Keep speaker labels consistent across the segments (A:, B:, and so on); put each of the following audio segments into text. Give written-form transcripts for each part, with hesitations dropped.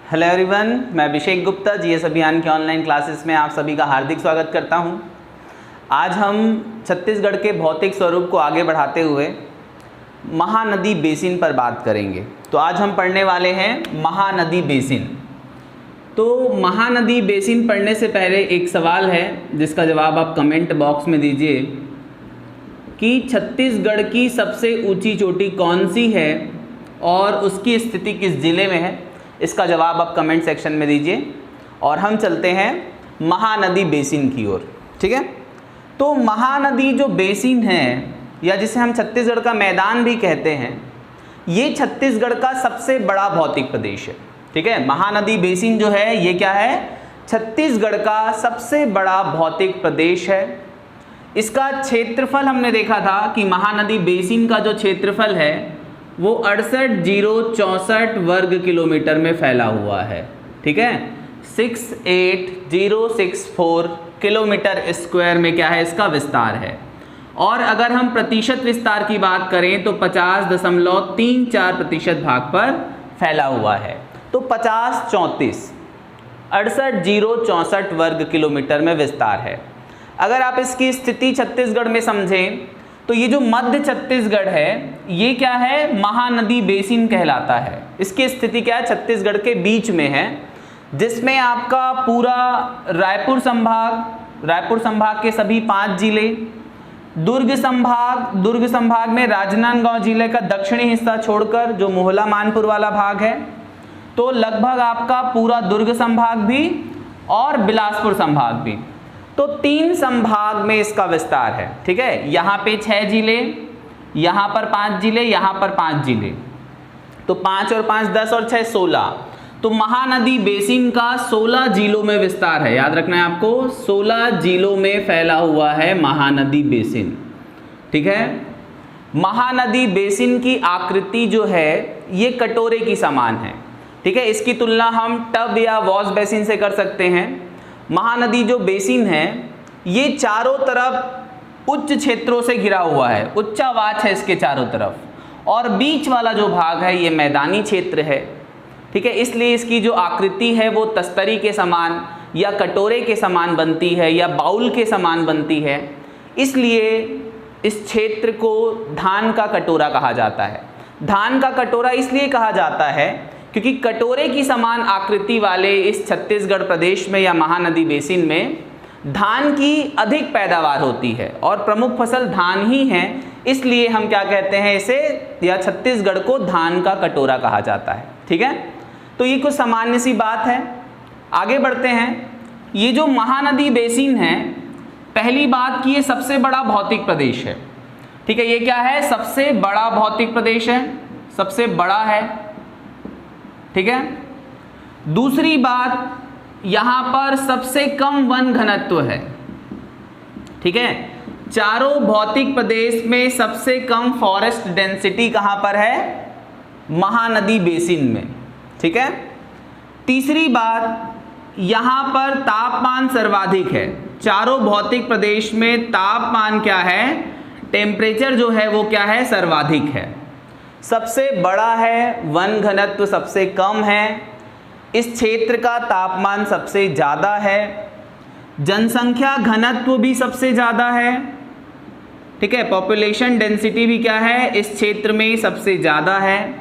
A: Hello everyone, मैं Abhishek Gupta GS अभियान के ऑनलाइन क्लासेस में आप सभी का हार्दिक स्वागत करता हूं। आज हम छत्तीसगढ़ के भौतिक स्वरूप को आगे बढ़ाते हुए महानदी बेसिन पर बात करेंगे। तो आज हम पढ़ने वाले हैं महानदी बेसिन। तो महानदी बेसिन पढ़ने से पहले एक सवाल है जिसका जवाब आप कमेंट बॉक्स में दीजिए कि छत्तीसगढ़ की सबसे ऊंची चोटी कौन सी है और उसकी स्थिति किस जिले में है। इसका जवाब आप कमेंट सेक्शन में दीजिए और हम चलते हैं महानदी बेसिन की ओर। ठीक है, तो महानदी जो बेसिन है या जिसे हम छत्तीसगढ़ का मैदान भी कहते हैं, ये छत्तीसगढ़ का सबसे बड़ा भौतिक प्रदेश है। ठीक है, महानदी बेसिन जो है ये क्या है, छत्तीसगढ़ का सबसे बड़ा भौतिक प्रदेश है। इसका क्षेत्रफल हमने देखा था कि महानदी बेसिन का जो क्षेत्रफल है वो 68,064 वर्ग किलोमीटर में फैला हुआ है। ठीक है, 68,064 किलोमीटर स्क्वायर में क्या है, इसका विस्तार है। और अगर हम प्रतिशत विस्तार की बात करें तो 50.34% भाग पर फैला हुआ है। तो 5034 68,064 वर्ग किलोमीटर में विस्तार है। अगर आप इसकी स्थिति छत्तीसगढ़ में समझें तो ये जो मध्य छत्तीसगढ़ है ये क्या है, महानदी बेसिन कहलाता है। इसकी स्थिति क्या है, छत्तीसगढ़ के बीच में है, जिसमें आपका पूरा रायपुर संभाग के सभी 5 जिले, दुर्ग संभाग में राजनांदगांव जिले का दक्षिणी हिस्सा छोड़कर जो मोहला मानपुर वाला भाग है, तो लगभग आपका पूरा दुर्ग संभाग भी और बिलासपुर संभाग भी, तो 3 संभाग में इसका विस्तार है। ठीक है, यहाँ पे 6 जिले, यहाँ पर 5 जिले, यहाँ पर 5 जिले, तो 5 और 5 10 और 6 16। तो महानदी बेसिन का 16 जिलों में विस्तार है। याद रखना है आपको, 16 जिलों में फैला हुआ है महानदी बेसिन। ठीक है, महानदी बेसिन की आकृति जो है ये कटोरे की समान है। ठीक है, इसकी तुलना हम टब या वॉश बेसिन से कर सकते हैं। महानदी जो बेसिन है ये चारों तरफ उच्च क्षेत्रों से घिरा हुआ है, उच्चावाच है इसके चारों तरफ, और बीच वाला जो भाग है ये मैदानी क्षेत्र है। ठीक है, इसलिए इसकी जो आकृति है वो तस्तरी के समान या कटोरे के समान बनती है या बाउल के समान बनती है। इसलिए इस क्षेत्र को धान का कटोरा कहा जाता है। धान का कटोरा इसलिए कहा जाता है क्योंकि कटोरे की समान आकृति वाले इस छत्तीसगढ़ प्रदेश में या महानदी बेसिन में धान की अधिक पैदावार होती है और प्रमुख फसल धान ही है। इसलिए हम क्या कहते हैं इसे, या छत्तीसगढ़ को धान का कटोरा कहा जाता है। ठीक है, तो ये कुछ सामान्य सी बात है। आगे बढ़ते हैं। ये जो महानदी बेसिन है, पहली बात कि ये सबसे बड़ा भौतिक प्रदेश है। ठीक है, ये क्या है, सबसे बड़ा भौतिक प्रदेश है, सबसे बड़ा है। ठीक है, दूसरी बात यहां पर सबसे कम वन घनत्व है। ठीक है, चारों भौतिक प्रदेश में सबसे कम फॉरेस्ट डेंसिटी कहां पर है, महानदी बेसिन में। ठीक है, तीसरी बात यहां पर तापमान सर्वाधिक है। चारों भौतिक प्रदेश में तापमान क्या है, टेम्परेचर जो है वो क्या है, सर्वाधिक है। सबसे बड़ा है, वन घनत्व सबसे कम है, इस क्षेत्र का तापमान सबसे ज़्यादा है, जनसंख्या घनत्व भी सबसे ज़्यादा है। ठीक है, पॉपुलेशन डेंसिटी भी क्या है, इस क्षेत्र में सबसे ज़्यादा है,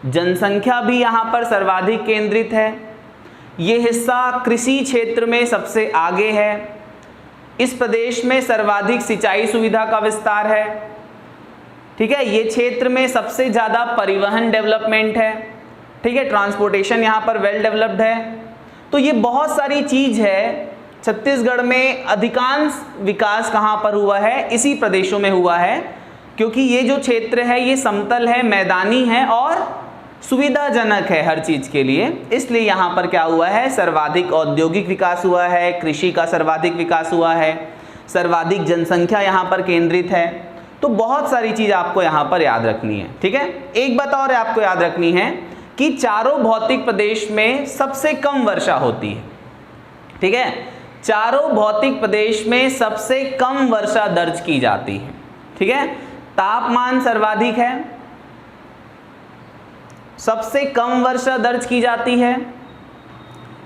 A: जनसंख्या भी यहाँ पर सर्वाधिक केंद्रित है। ये हिस्सा कृषि क्षेत्र में सबसे आगे है। इस प्रदेश में सर्वाधिक सिंचाई सुविधा का विस्तार है। ठीक है, ये क्षेत्र में सबसे ज़्यादा परिवहन डेवलपमेंट है। ठीक है, ट्रांसपोर्टेशन यहाँ पर वेल डेवलप्ड है। तो ये बहुत सारी चीज़ है। छत्तीसगढ़ में अधिकांश विकास कहाँ पर हुआ है, इसी प्रदेशों में हुआ है, क्योंकि ये जो क्षेत्र है ये समतल है, मैदानी है और सुविधाजनक है हर चीज़ के लिए। इसलिए यहाँ पर क्या हुआ है, सर्वाधिक औद्योगिक विकास हुआ है, कृषि का सर्वाधिक विकास हुआ है, सर्वाधिक जनसंख्या यहाँ पर केंद्रित है। तो बहुत सारी चीज़ आपको यहाँ पर याद रखनी है। ठीक है, एक बात और आपको याद रखनी है कि चारों भौतिक प्रदेश में सबसे कम वर्षा होती है। ठीक है, चारों भौतिक प्रदेश में सबसे कम वर्षा दर्ज की जाती है। ठीक है, तापमान सर्वाधिक है, सबसे कम वर्षा दर्ज की जाती है,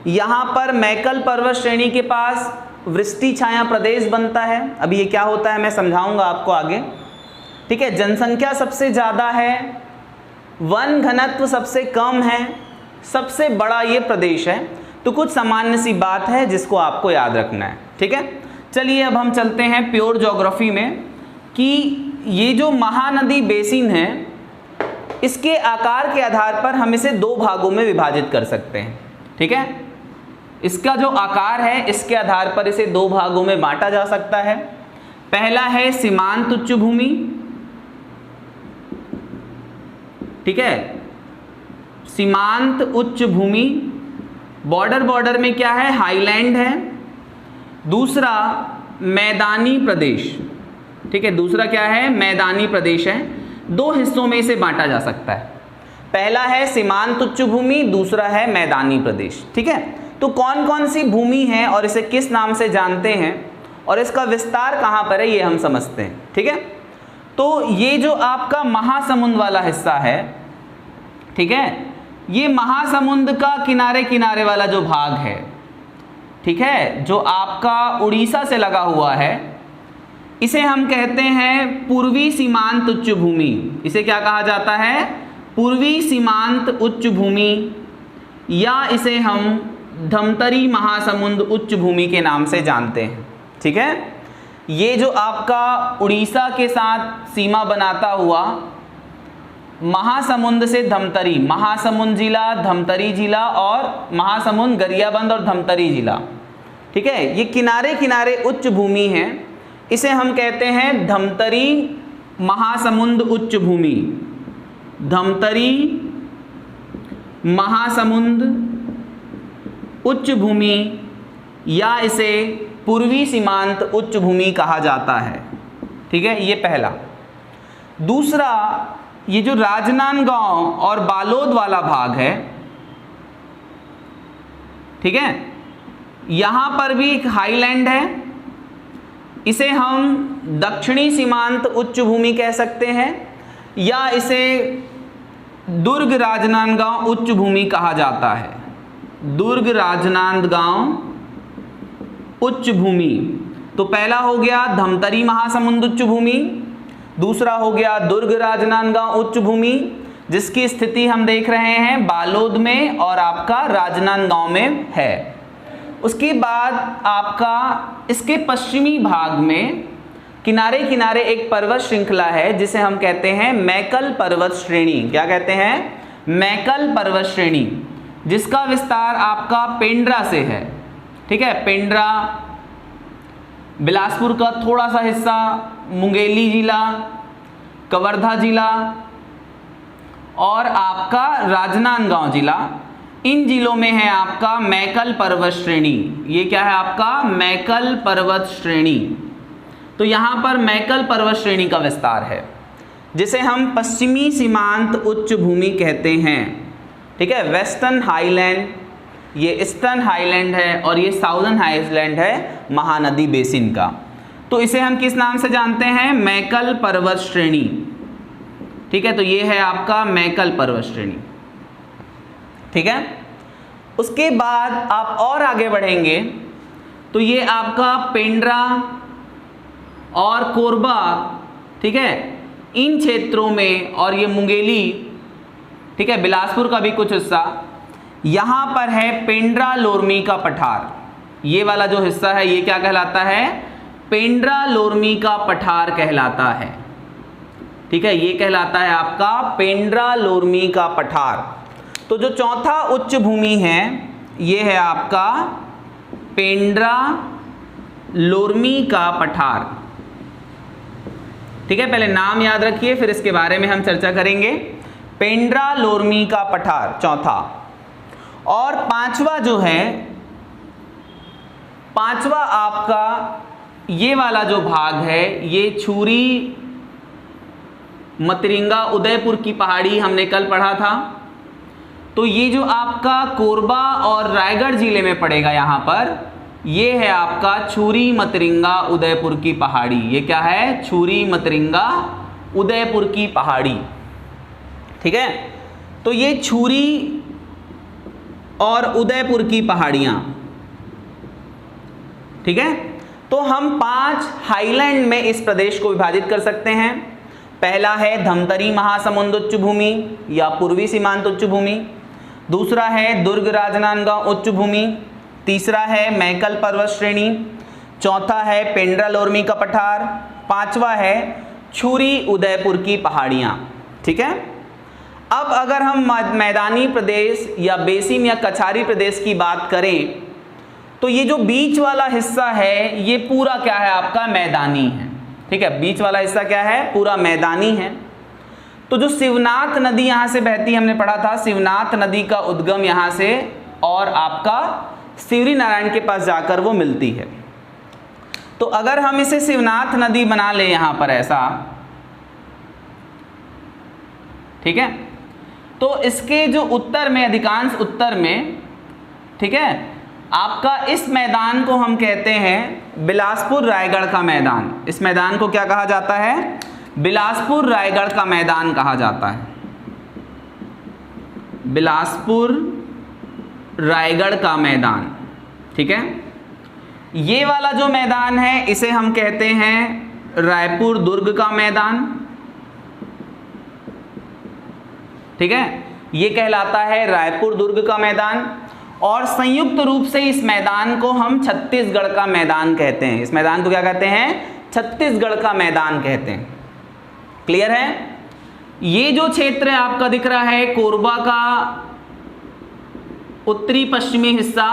A: यहाँ पर मैकल पर्वत श्रेणी के पास वृष्टि छाया प्रदेश बनता है। अभी ये क्या होता है मैं समझाऊंगा आपको आगे, ठीक है। जनसंख्या सबसे ज़्यादा है, वन घनत्व सबसे कम है, सबसे बड़ा ये प्रदेश है। तो कुछ सामान्य सी बात है जिसको आपको याद रखना है, ठीक है। चलिए अब हम चलते हैं प्योर ज्योग्राफी में कि ये जो महानदी बेसिन है इसके आकार के आधार पर हम इसे दो भागों में विभाजित कर सकते हैं, ठीक है। इसका जो आकार है इसके आधार पर इसे दो भागों में बांटा जा सकता है। पहला है सीमांत उच्च भूमि, ठीक है, सीमांत उच्च भूमि, बॉर्डर में क्या है, हाईलैंड है। दूसरा मैदानी प्रदेश, ठीक है, दूसरा क्या है, मैदानी प्रदेश है। दो हिस्सों में इसे बांटा जा सकता है, पहला है सीमांत उच्च भूमि, दूसरा है मैदानी प्रदेश, ठीक है। तो कौन कौन सी भूमि है और इसे किस नाम से जानते हैं और इसका विस्तार कहाँ पर है ये हम समझते हैं, ठीक है। तो ये जो आपका महासमुंद वाला हिस्सा है, ठीक है, ये महासमुंद का किनारे किनारे वाला जो भाग है, ठीक है, जो आपका उड़ीसा से लगा हुआ है, इसे हम कहते हैं पूर्वी सीमांत उच्च भूमि। इसे क्या कहा जाता है, पूर्वी सीमांत उच्च भूमि, या इसे हम धमतरी महासमुंद उच्च भूमि के नाम से जानते हैं, ठीक है। ये जो आपका उड़ीसा के साथ सीमा बनाता हुआ महासमुंद से धमतरी, महासमुंद जिला, धमतरी जिला और महासमुंद, गरियाबंद और धमतरी जिला, ठीक है, ये किनारे किनारे उच्च भूमि है। इसे हम कहते हैं धमतरी महासमुंद उच्च भूमि, धमतरी महासमुंद उच्च भूमि, या इसे पूर्वी सीमांत उच्च भूमि कहा जाता है, ठीक है, ये पहला। दूसरा, ये जो राजनांदगांव और बालोद वाला भाग है, ठीक है, यहां पर भी एक हाईलैंड है। इसे हम दक्षिणी सीमांत उच्च भूमि कह सकते हैं, या इसे दुर्ग राजनांदगांव उच्च भूमि कहा जाता है, दुर्ग राजनांदगांव उच्च भूमि। तो पहला हो गया धमतरी महासमुंद उच्च भूमि, दूसरा हो गया दुर्ग राजनांदगांव उच्च भूमि, जिसकी स्थिति हम देख रहे हैं बालोद में और आपका राजनांदगांव में है। उसके बाद आपका इसके पश्चिमी भाग में किनारे किनारे एक पर्वत श्रृंखला है जिसे हम कहते हैं मैकल पर्वत श्रेणी। क्या कहते हैं, मैकल पर्वत श्रेणी, जिसका विस्तार आपका पेंड्रा से है, ठीक है, पेंड्रा, बिलासपुर का थोड़ा सा हिस्सा, मुंगेली जिला, कवर्धा जिला और आपका राजनांदगांव जिला, इन जिलों में है आपका मैकल पर्वत श्रेणी। ये क्या है आपका, मैकल पर्वत श्रेणी। तो यहाँ पर मैकल पर्वत श्रेणी का विस्तार है जिसे हम पश्चिमी सीमांत उच्च भूमि कहते हैं, ठीक है। वेस्टर्न हाईलैंड, ये ईस्टर्न हाईलैंड है और ये साउदर्न हाईलैंड है महानदी बेसिन का। तो इसे हम किस नाम से जानते हैं, मैकल पर्वत श्रेणी, ठीक है। तो ये है आपका मैकल पर्वत श्रेणी, ठीक है। उसके बाद आप और आगे बढ़ेंगे तो ये आपका पेंड्रा और कोरबा, ठीक है, इन क्षेत्रों में, और ये मुंगेली, ठीक है, बिलासपुर का भी कुछ हिस्सा, यहाँ पर है पेंड्रा लोरमी का पठार। ये वाला जो हिस्सा है ये क्या कहलाता है, पेंड्रा लोरमी का पठार कहलाता है, ठीक है, ये कहलाता है आपका पेंड्रा लोरमी का पठार। तो जो चौथा उच्च भूमि है ये है आपका पेंड्रा लोरमी का पठार, ठीक है। पहले नाम याद रखिए फिर इसके बारे में हम चर्चा करेंगे। पेंड्रा लोरमी का पठार चौथा। और पांचवा जो है, पांचवा आपका ये वाला जो भाग है ये छुरी मतरिंगा उदयपुर की पहाड़ी हमने कल पढ़ा था। तो ये जो आपका कोरबा और रायगढ़ जिले में पड़ेगा, यहाँ पर ये है आपका छुरी मतरिंगा उदयपुर की पहाड़ी। ये क्या है, छुरी मतरिंगा उदयपुर की पहाड़ी, ठीक है। तो ये छुरी और उदयपुर की पहाड़ियाँ। ठीक है, तो हम 5 हाईलैंड में इस प्रदेश को विभाजित कर सकते हैं। पहला है धमतरी महासमुंद उच्च भूमि या पूर्वी सीमांत उच्च भूमि, दूसरा है दुर्ग राजनांदगांव उच्च भूमि, तीसरा है मैकल पर्वत श्रेणी, चौथा है पेंड्रा लोरमी का पठार, पांचवा है छुरी उदयपुर की पहाड़ियाँ। ठीक है, अब अगर हम मैदानी प्रदेश या बेसिन या कछारी प्रदेश की बात करें तो ये जो बीच वाला हिस्सा है ये पूरा क्या है आपका मैदानी है। ठीक है, बीच वाला हिस्सा क्या है, पूरा मैदानी है। तो जो शिवनाथ नदी यहाँ से बहती, हमने पढ़ा था शिवनाथ नदी का उद्गम यहाँ से और आपका शिवरी नारायण के पास जाकर वो मिलती है। तो अगर हम इसे शिवनाथ नदी बना ले यहाँ पर ऐसा, ठीक है, तो इसके जो उत्तर में, अधिकांश उत्तर में, ठीक है, आपका इस मैदान को हम कहते हैं बिलासपुर रायगढ़ का मैदान। इस मैदान को क्या कहा जाता है, बिलासपुर रायगढ़ का मैदान कहा जाता है। बिलासपुर रायगढ़ का मैदान। ठीक है, ये वाला जो मैदान है इसे हम कहते हैं रायपुर दुर्ग का मैदान। ठीक है, ये कहलाता है रायपुर दुर्ग का मैदान। और संयुक्त रूप से इस मैदान को हम छत्तीसगढ़ का मैदान कहते हैं। इस मैदान को क्या कहते हैं, छत्तीसगढ़ का मैदान कहते हैं। क्लियर है, ये जो क्षेत्र है आपका दिख रहा है कोरबा का उत्तरी पश्चिमी हिस्सा,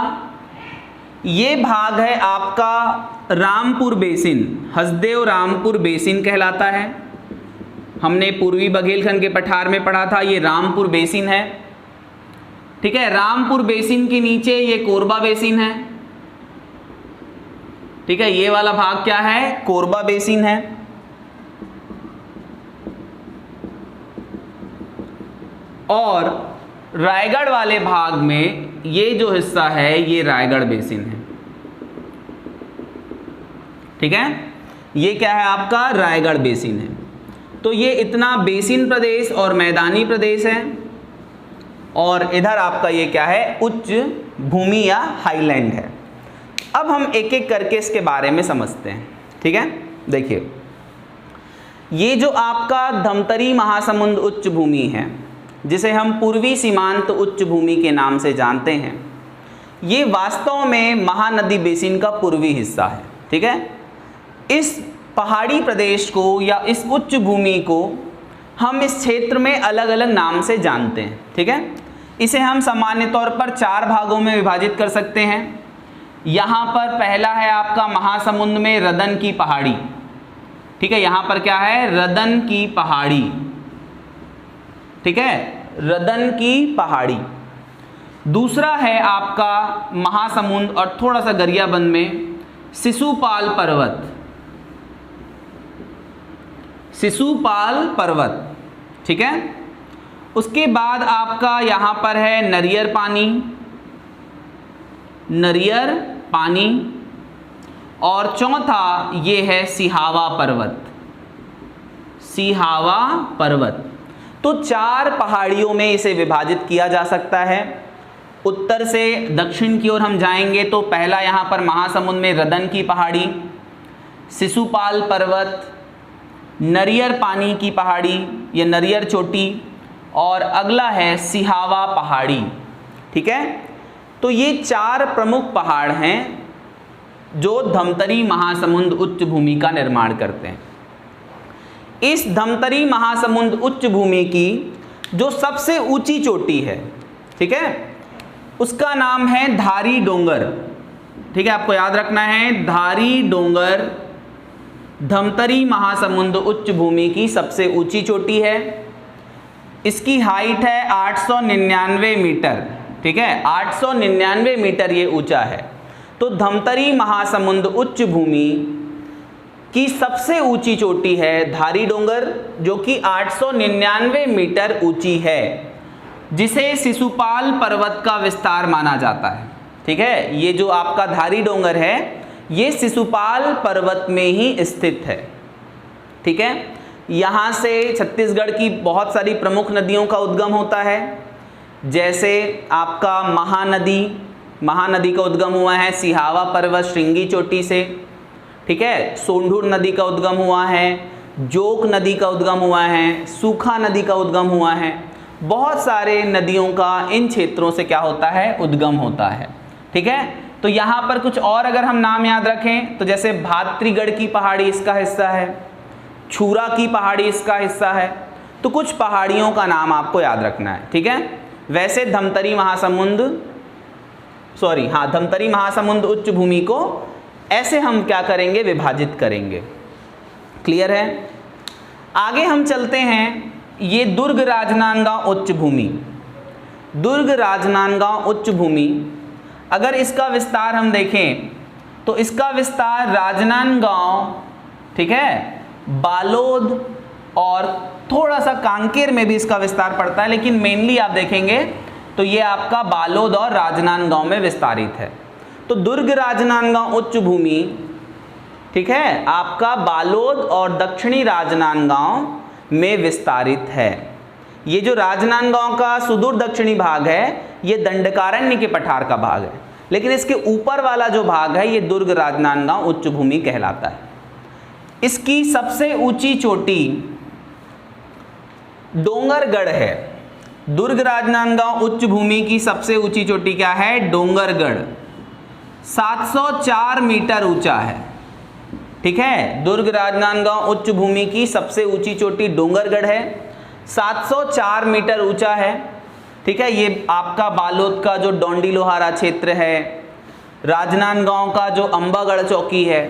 A: ये भाग है आपका रामपुर बेसिन, हसदेव रामपुर बेसिन कहलाता है। हमने पूर्वी बघेलखंड के पठार में पढ़ा था, ये रामपुर बेसिन है। ठीक है, रामपुर बेसिन के नीचे ये कोरबा बेसिन है। ठीक है, ये वाला भाग क्या है, कोरबा बेसिन है। और रायगढ़ वाले भाग में ये जो हिस्सा है ये रायगढ़ बेसिन है। ठीक है, ये क्या है आपका रायगढ़ बेसिन है। तो ये इतना बेसिन प्रदेश और मैदानी प्रदेश है, और इधर आपका ये क्या है, उच्च भूमि या हाईलैंड है। अब हम एक एक करके इसके बारे में समझते हैं। ठीक है, देखिए, ये जो आपका धमतरी महासमुंद उच्च भूमि है, जिसे हम पूर्वी सीमांत उच्च भूमि के नाम से जानते हैं, ये वास्तव में महानदी बेसिन का पूर्वी हिस्सा है। ठीक है, इस पहाड़ी प्रदेश को या इस उच्च भूमि को हम इस क्षेत्र में अलग अलग नाम से जानते हैं। ठीक है, इसे हम सामान्य तौर पर 4 भागों में विभाजित कर सकते हैं। यहाँ पर पहला है आपका महासमुंद में रदन की पहाड़ी। ठीक है, यहाँ पर क्या है, रदन की पहाड़ी। ठीक है, रदन की पहाड़ी। दूसरा है आपका महासमुंद और थोड़ा सा गरियाबंद में शिशुपाल पर्वत। शिशुपाल पर्वत। ठीक है, उसके बाद आपका यहाँ पर है नरियर पानी, नरियर पानी। और चौथा ये है सिहावा पर्वत, सिहावा पर्वत। तो 4 पहाड़ियों में इसे विभाजित किया जा सकता है। उत्तर से दक्षिण की ओर हम जाएंगे तो पहला यहाँ पर महासमुंद में रदन की पहाड़ी, शिशुपाल पर्वत, नरियर पानी की पहाड़ी या नरियर चोटी, और अगला है सिहावा पहाड़ी। ठीक है, तो ये 4 प्रमुख पहाड़ हैं जो धमतरी महासमुंद उच्च भूमि का निर्माण करते हैं। इस धमतरी महासमुंद उच्च भूमि की जो सबसे ऊंची चोटी है, ठीक है, उसका नाम है धारी डोंगर। ठीक है, आपको याद रखना है, धारी डोंगर धमतरी महासमुंद उच्च भूमि की सबसे ऊंची चोटी है। इसकी हाइट है 899 मीटर। ठीक है, 899 मीटर ये ऊंचा है। तो धमतरी महासमुंद उच्च भूमि की सबसे ऊंची चोटी है धारी डोंगर, जो कि 899 मीटर ऊंची है, जिसे शिशुपाल पर्वत का विस्तार माना जाता है। ठीक है, ये जो आपका धारी डोंगर है ये शिशुपाल पर्वत में ही स्थित है। ठीक है, यहाँ से छत्तीसगढ़ की बहुत सारी प्रमुख नदियों का उद्गम होता है, जैसे आपका महानदी का उद्गम हुआ है सिहावा पर्वत श्रृंगी चोटी से, ठीक है। सोंढूर नदी का उद्गम हुआ है, जोक नदी का उद्गम हुआ है, सूखा नदी का उद्गम हुआ है। बहुत सारे नदियों का इन क्षेत्रों से क्या होता है, उद्गम होता है, ठीक है। तो यहाँ पर कुछ और अगर हम नाम याद रखें तो जैसे भाद्रीगढ़ की पहाड़ी इसका हिस्सा है, छूरा की पहाड़ी इसका हिस्सा है। तो कुछ पहाड़ियों का नाम आपको याद रखना है, ठीक है। वैसे धमतरी महासमुंद उच्च भूमि को ऐसे हम क्या करेंगे, विभाजित करेंगे। क्लियर है। आगे हम चलते हैं, ये दुर्ग राजनांदगांव उच्च भूमि। दुर्ग राजनांदगांव उच्च भूमि अगर इसका विस्तार हम देखें तो इसका विस्तार राजनांदगांव, ठीक है, बालोद और थोड़ा सा कांकेर में भी इसका विस्तार पड़ता है, लेकिन मेनली आप देखेंगे तो ये आपका बालोद और राजनांदगांव में विस्तारित है। तो दुर्ग राजनांदगांव उच्च भूमि, ठीक है, आपका बालोद और दक्षिणी राजनांदगांव में विस्तारित है। ये जो राजनांदगांव का सुदूर दक्षिणी भाग है ये दंडकारण्य के पठार का भाग है, लेकिन इसके ऊपर वाला जो भाग है ये दुर्ग राजनांदगांव उच्च भूमि कहलाता है। इसकी सबसे ऊंची चोटी डोंगरगढ़ है। दुर्ग राजनांदगांव उच्च भूमि की सबसे ऊंची चोटी क्या है, डोंगरगढ़, 704 मीटर ऊंचा है, ठीक है। दुर्ग राजनांदगांव उच्च भूमि की सबसे ऊंची चोटी डोंगरगढ़ है, 704 मीटर ऊंचा है, ठीक है। ये आपका बालोद का जो डोंडी लोहारा क्षेत्र है, राजनांदगांव का जो अंबागढ़ चौकी है,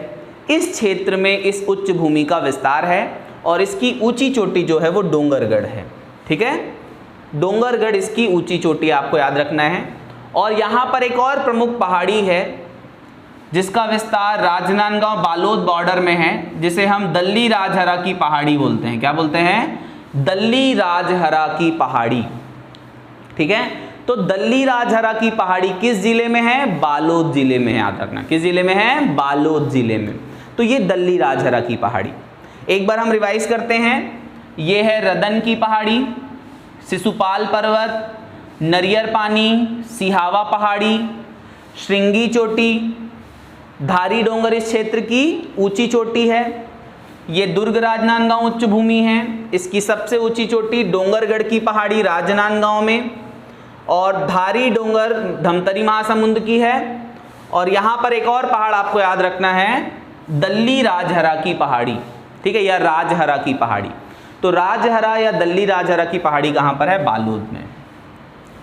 A: इस क्षेत्र में इस उच्च भूमि का विस्तार है और इसकी ऊंची चोटी जो है वो डोंगरगढ़ है, ठीक है। डोंगरगढ़ इसकी ऊंची चोटी आपको याद रखना है। और यहाँ पर एक और प्रमुख पहाड़ी है जिसका विस्तार राजनांदगांव बालोद बॉर्डर में है, जिसे हम दल्ली राजहरा की पहाड़ी बोलते हैं। क्या बोलते हैं, दल्ली राजहरा की पहाड़ी, ठीक है। तो दल्ली राजहरा की पहाड़ी किस जिले में है, बालोद जिले में है, याद रखना। किस जिले में है, बालोद जिले में। तो ये दल्ली राजहरा की पहाड़ी, एक बार हम रिवाइज करते हैं। ये है रदन की पहाड़ी, शिशुपाल पर्वत, नरियर पानी, सिहावा पहाड़ी, श्रृंगी चोटी, धारी डोंगर इस क्षेत्र की ऊंची चोटी है। ये दुर्ग राजनांदगांव उच्च भूमि है, इसकी सबसे ऊंची चोटी डोंगरगढ़ की पहाड़ी राजनांदगांव में, और धारी डोंगर धमतरी महासमुंद की है। और यहाँ पर एक और पहाड़ आपको याद रखना है, दल्ली राजहरा की पहाड़ी, ठीक है, या राजहरा की पहाड़ी। तो राजहरा या दल्ली राजहरा की पहाड़ी कहाँ पर है, बालोद में,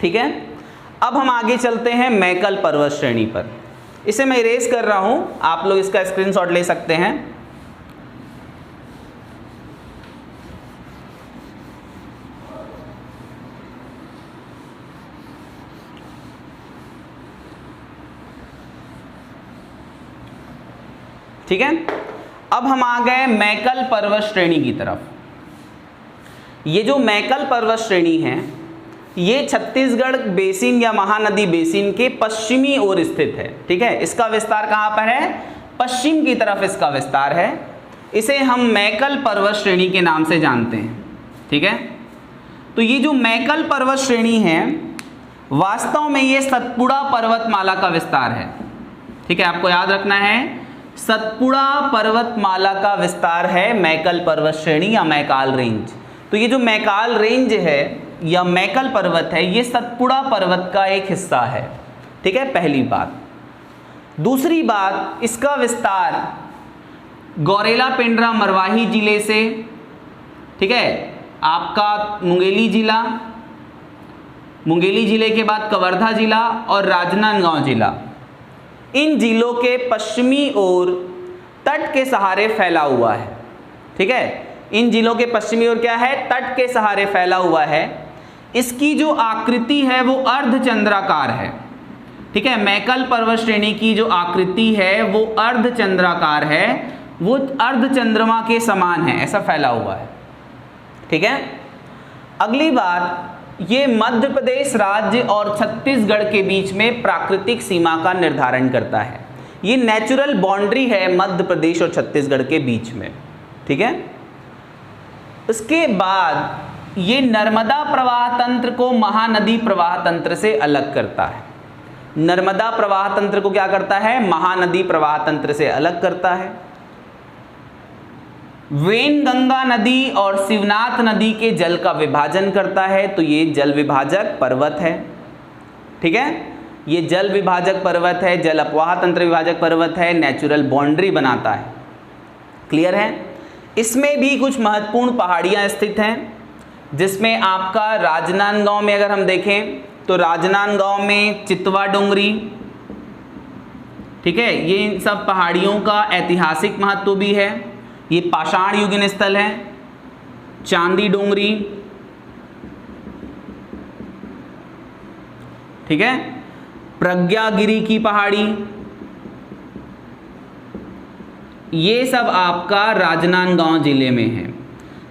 A: ठीक है। अब हम आगे चलते हैं मैकल पर्वत श्रेणी पर। इसे मैं इरेज कर रहा हूं, आप लोग इसका स्क्रीनशॉट ले सकते हैं। ठीक है। अब हम आ गए मैकल पर्वत श्रेणी की तरफ। ये जो मैकल पर्वत श्रेणी है ये छत्तीसगढ़ बेसिन या महानदी बेसिन के पश्चिमी ओर स्थित है, ठीक है। इसका विस्तार कहाँ पर है, पश्चिम की तरफ इसका विस्तार है। इसे हम मैकल पर्वत श्रेणी के नाम से जानते हैं, ठीक है। तो ये जो मैकल पर्वत श्रेणी है वास्तव में ये सतपुड़ा पर्वतमाला का विस्तार है, ठीक है। आपको याद रखना है, सतपुड़ा पर्वतमाला का विस्तार है मैकल पर्वत श्रेणी या मैकाल रेंज। तो ये जो मैकाल रेंज है या मैकल पर्वत है ये सतपुड़ा पर्वत का एक हिस्सा है, ठीक है, पहली बात। दूसरी बात, इसका विस्तार गौरेला पेंड्रा मरवाही जिले से, ठीक है, आपका मुंगेली जिला, मुंगेली जिले के बाद कवर्धा जिला और राजनांदगांव जिला, इन जिलों के पश्चिमी ओर तट के सहारे फैला हुआ है, ठीक है। इन जिलों के पश्चिमी ओर क्या है, तट के सहारे फैला हुआ है। इसकी जो आकृति है वो अर्धचंद्राकार है, ठीक है। मैकल पर्वत श्रेणी की जो आकृति है वो अर्धचंद्राकार है, वो अर्धचंद्रमा के समान है, ऐसा फैला हुआ है, ठीक है। अगली बात, ये मध्य प्रदेश राज्य और छत्तीसगढ़ के बीच में प्राकृतिक सीमा का निर्धारण करता है। ये नेचुरल बाउंड्री है मध्य प्रदेश और छत्तीसगढ़ के बीच में, ठीक है। इसके बाद ये नर्मदा प्रवाह तंत्र को महानदी प्रवाह तंत्र से अलग करता है। नर्मदा प्रवाह तंत्र को क्या करता है? महानदी प्रवाह तंत्र से अलग करता है। वेनगंगा नदी और शिवनाथ नदी के जल का विभाजन करता है, तो ये जल विभाजक पर्वत है। ठीक है, ये जल विभाजक पर्वत है, जल अपवाह तंत्र विभाजक पर्वत है, नेचुरल बाउंड्री बनाता है। क्लियर है? इसमें भी कुछ महत्वपूर्ण पहाड़ियाँ स्थित हैं, जिसमें आपका राजनांदगांव में अगर हम देखें तो राजनांदगांव में चितवा डोंगरी, ठीक है, ये इन सब पहाड़ियों का ऐतिहासिक महत्व भी है। ये पाषाण युगीन स्थल है। चांदी डोंगरी, ठीक है, प्रज्ञागिरी की पहाड़ी, ये सब आपका राजनांदगांव जिले में है।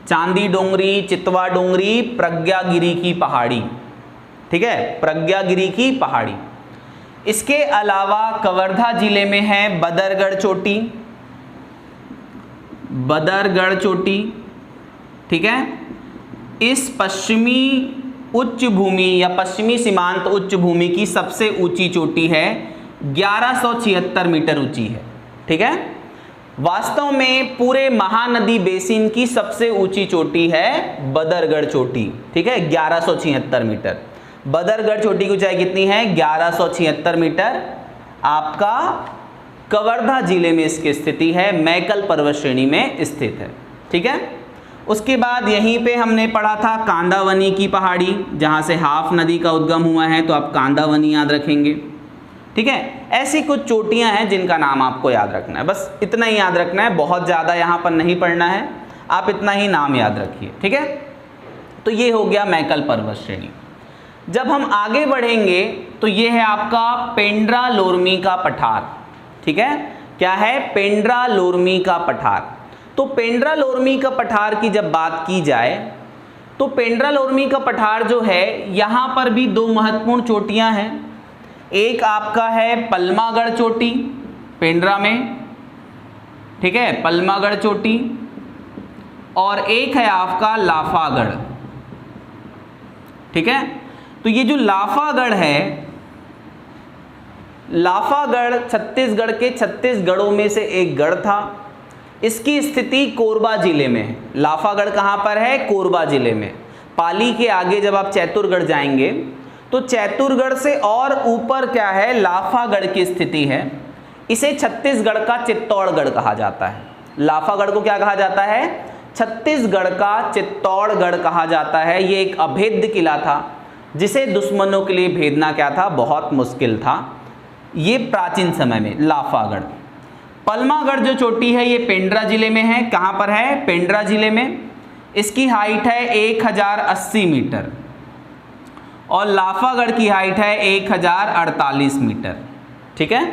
A: चांदी डोंगरी, चितवा डोंगरी, प्रज्ञागिरी की पहाड़ी, ठीक है, प्रज्ञागिरी की पहाड़ी। इसके अलावा कवर्धा जिले में है बदरगढ़ चोटी, बदरगढ़ चोटी, ठीक है। इस पश्चिमी उच्च भूमि या पश्चिमी सीमांत उच्च भूमि की सबसे ऊंची चोटी है, 1176 मीटर ऊंची है। ठीक है, वास्तव में पूरे महानदी बेसिन की सबसे ऊंची चोटी है बदरगढ़ चोटी। ठीक है, 1176 मीटर। बदरगढ़ चोटी की ऊंचाई कितनी है? 1176 मीटर। आपका कवर्धा जिले में इसकी स्थिति है, मैकल पर्वत श्रेणी में स्थित है। ठीक है, उसके बाद यहीं पे हमने पढ़ा था कांदावनी की पहाड़ी, जहाँ से हाफ नदी का उद्गम हुआ है, तो आप कांदावनी याद रखेंगे। ठीक है, ऐसी कुछ चोटियाँ हैं जिनका नाम आपको याद रखना है, बस इतना ही याद रखना है, बहुत ज़्यादा यहाँ पर नहीं पढ़ना है, आप इतना ही नाम याद रखिए। ठीक है, तो ये हो गया मैकल पर्वत श्रेणी। जब हम आगे बढ़ेंगे तो ये है आपका पेंड्रा लोरमी का पठार। ठीक है, क्या है? पेंड्रा लोरमी का पठार। तो पेंड्रा लोरमी का पठार की जब बात की जाए तो पेंड्रा लोरमी का पठार जो है, यहाँ पर भी दो महत्वपूर्ण चोटियाँ हैं। एक आपका है पलमागढ़ चोटी पेंड्रा में, ठीक है, पलमागढ़ चोटी, और एक है आपका लाफागढ़। ठीक है, तो ये जो लाफागढ़ है, लाफागढ़ छत्तीसगढ़ के 36 गढ़ों में से एक गढ़ था। इसकी स्थिति कोरबा जिले में है। लाफागढ़ कहाँ पर है? कोरबा जिले में। पाली के आगे जब आप चैतुरगढ़ जाएंगे तो चैतुरगढ़ से और ऊपर क्या है? लाफागढ़ की स्थिति है। इसे छत्तीसगढ़ का चित्तौड़गढ़ कहा जाता है। लाफागढ़ को क्या कहा जाता है? छत्तीसगढ़ का चित्तौड़गढ़ कहा जाता है। ये एक अभेद्य किला था जिसे दुश्मनों के लिए भेदना क्या था? बहुत मुश्किल था, ये प्राचीन समय में। लाफागढ़। पलमागढ़ जो चोटी है ये पेंड्रा जिले में है। कहाँ पर है? पेंड्रा जिले में। इसकी हाइट है 1080 मीटर और लाफागढ़ की हाइट है 1048 मीटर। ठीक है,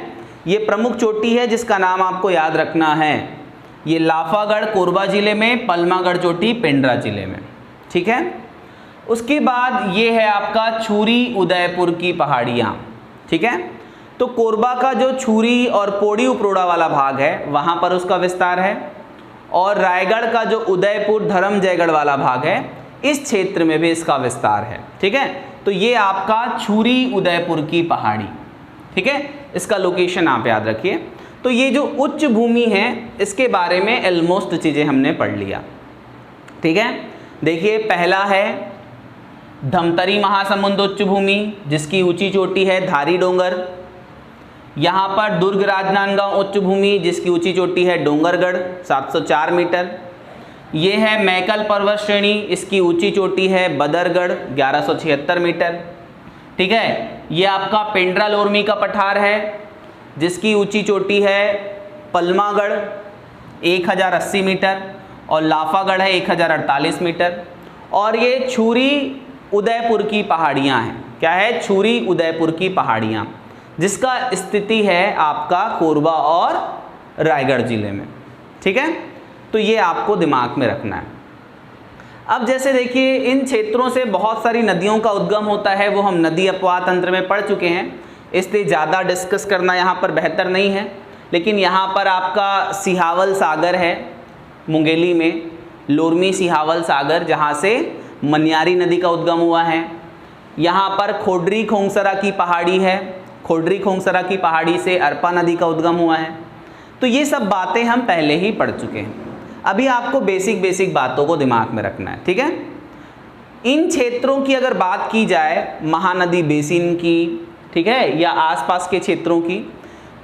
A: ये प्रमुख चोटी है जिसका नाम आपको याद रखना है। ये लाफागढ़ कोरबा जिले में, पलमागढ़ चोटी पेंड्रा जिले में। ठीक है, उसके बाद ये है आपका छुरी उदयपुर की पहाड़ियाँ। ठीक है, तो कोरबा का जो छुरी और पोड़ी उपरोड़ा वाला भाग है वहाँ पर उसका विस्तार है, और रायगढ़ का जो उदयपुर धर्म जयगढ़ वाला भाग है इस क्षेत्र में भी इसका विस्तार है। ठीक है, तो ये आपका छुरी उदयपुर की पहाड़ी। ठीक है, इसका लोकेशन आप याद रखिए। तो ये जो उच्च भूमि है इसके बारे में ऑलमोस्ट चीज़ें हमने पढ़ लिया। ठीक है, देखिए पहला है धमतरी महासमुंद उच्च भूमि, जिसकी ऊंची चोटी है धारी डोंगर। यहाँ पर दुर्ग राजनांदगांव उच्च भूमि, जिसकी ऊंची चोटी है डोंगरगढ़ 704 मीटर। ये है मैकल पर्वत श्रेणी, इसकी ऊंची चोटी है बदरगढ़ 1176 मीटर। ठीक है, ये आपका पेंड्रा लोरमी का पठार है जिसकी ऊंची चोटी है पलमागढ़ 1080 मीटर और लाफागढ़ है 1048 मीटर। और ये छुरी उदयपुर की पहाड़ियाँ हैं। क्या है? छुरी उदयपुर की पहाड़ियाँ, जिसका स्थिति है आपका कोरबा और रायगढ़ जिले में। ठीक है, तो ये आपको दिमाग में रखना है। अब जैसे देखिए इन क्षेत्रों से बहुत सारी नदियों का उद्गम होता है, वो हम नदी अपवाह तंत्र में पढ़ चुके हैं, इसलिए ज़्यादा डिस्कस करना यहाँ पर बेहतर नहीं है। लेकिन यहाँ पर आपका सिहावल सागर है मुंगेली में, लोरमी सिहावल सागर, जहाँ से मनियारी नदी का उद्गम हुआ है। यहाँ पर खोडरी खोंगसरा की पहाड़ी है, खोडरी खोंगसरा की पहाड़ी से अरपा नदी का उद्गम हुआ है। तो ये सब बातें हम पहले ही पढ़ चुके हैं। अभी आपको बेसिक बातों को दिमाग में रखना है, ठीक है। इन क्षेत्रों की अगर बात की जाए, महानदी बेसिन की, ठीक है, या आसपास के क्षेत्रों की,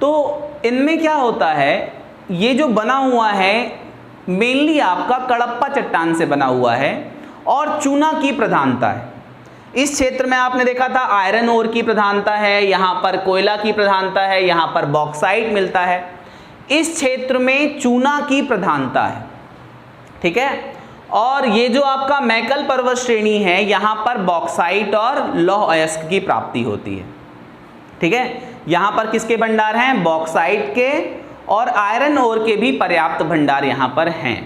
A: तो इनमें क्या होता है, ये जो बना हुआ है मेनली आपका कडप्पा चट्टान से बना हुआ है और चूना की प्रधानता है। इस क्षेत्र में आपने देखा था आयरन ओर की प्रधानता है, यहाँ पर कोयला की प्रधानता है, यहाँ पर बॉक्साइट मिलता है। इस क्षेत्र में चूना की प्रधानता है, ठीक है। और ये जो आपका मैकल पर्वत श्रेणी है, यहाँ पर बॉक्साइट और लौह अयस्क की प्राप्ति होती है, ठीक है। यहाँ पर किसके भंडार हैं, बॉक्साइट के और आयरन ओर के भी पर्याप्त भंडार यहाँ पर हैं,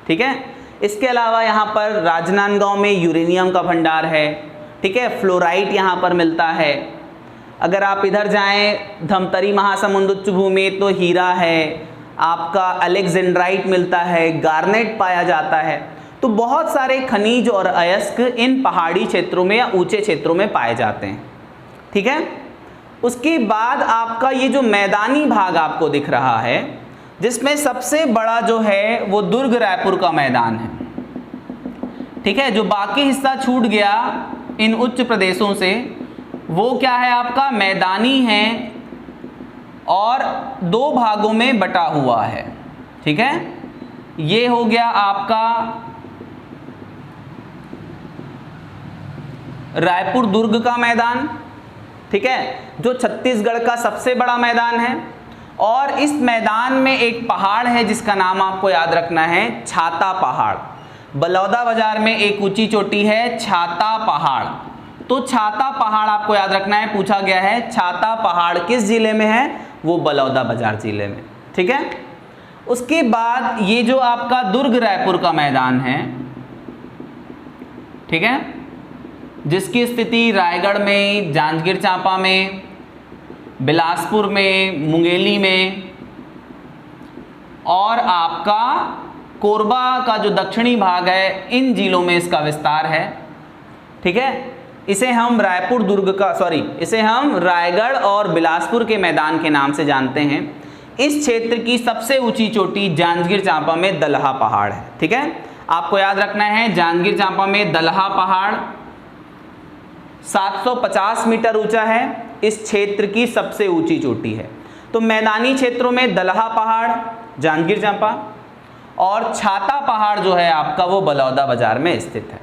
A: ठीक है। इसके अलावा यहाँ पर राजनांदगांव में यूरेनियम का भंडार है, ठीक है, फ्लोराइट यहाँ पर मिलता है। अगर आप इधर जाएं धमतरी महासमुंद उच्च भूमि तो हीरा है, आपका अलेक्जेंड्राइट मिलता है, गार्नेट पाया जाता है। तो बहुत सारे खनिज और अयस्क इन पहाड़ी क्षेत्रों में या ऊंचे क्षेत्रों में पाए जाते हैं, ठीक है। उसके बाद आपका ये जो मैदानी भाग आपको दिख रहा है, जिसमें सबसे बड़ा जो है वो दुर्ग रायपुर का मैदान है, ठीक है। जो बाकी हिस्सा छूट गया इन उच्च प्रदेशों से, वो क्या है आपका मैदानी है और 2 भागों में बटा हुआ है, ठीक है। ये हो गया आपका रायपुर दुर्ग का मैदान, ठीक है, जो छत्तीसगढ़ का सबसे बड़ा मैदान है। और इस मैदान में एक पहाड़ है जिसका नाम आपको याद रखना है, छाता पहाड़। बलौदा बाजार में एक ऊंची चोटी है छाता पहाड़, तो छाता पहाड़ आपको याद रखना है, पूछा गया है छाता पहाड़ किस जिले में है, वो बलौदा बाजार जिले में, ठीक है। उसके बाद ये जो आपका दुर्ग रायपुर का मैदान है, ठीक है, जिसकी स्थिति रायगढ़ में, जांजगीर चांपा में, बिलासपुर में, मुंगेली में और आपका कोरबा का जो दक्षिणी भाग है, इन जिलों में इसका विस्तार है, ठीक है। इसे हम इसे हम रायगढ़ और बिलासपुर के मैदान के नाम से जानते हैं। इस क्षेत्र की सबसे ऊंची चोटी जांजगीर चांपा में दलहा पहाड़ है, ठीक है। आपको याद रखना है जांजगीर चांपा में दलहा पहाड़ 750 मीटर ऊंचा है, इस क्षेत्र की सबसे ऊंची चोटी है। तो मैदानी क्षेत्रों में दलहा पहाड़ जांजगीर चांपा और छाता पहाड़ जो है आपका वो बलौदा बाजार में स्थित है,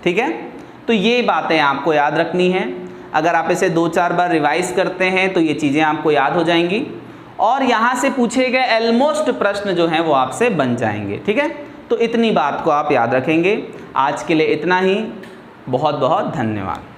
A: ठीक है। तो ये बातें आपको याद रखनी हैं। अगर आप इसे 2-4 बार रिवाइज करते हैं तो ये चीज़ें आपको याद हो जाएंगी और यहाँ से पूछे गए ऑलमोस्ट प्रश्न जो हैं वो आपसे बन जाएंगे, ठीक है। तो इतनी बात को आप याद रखेंगे। आज के लिए इतना ही, बहुत बहुत धन्यवाद।